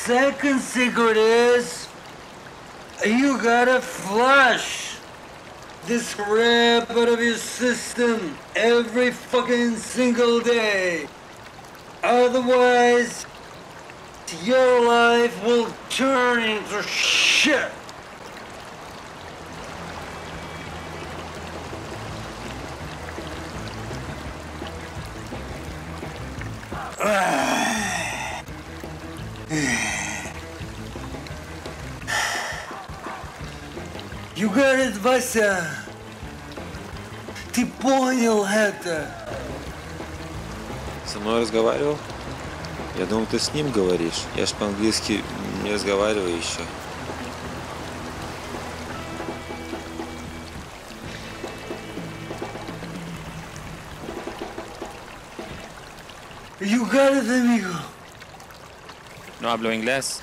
second secret is you gotta flush this crap out of your system every fucking single day. Otherwise, your life will turn into shit. You got it, Вася. Ты понял это? Со мной разговаривал? Я думал, ты с ним говоришь. Я ж по-английски не разговариваю еще. You got it, amigo. No hablo inglés.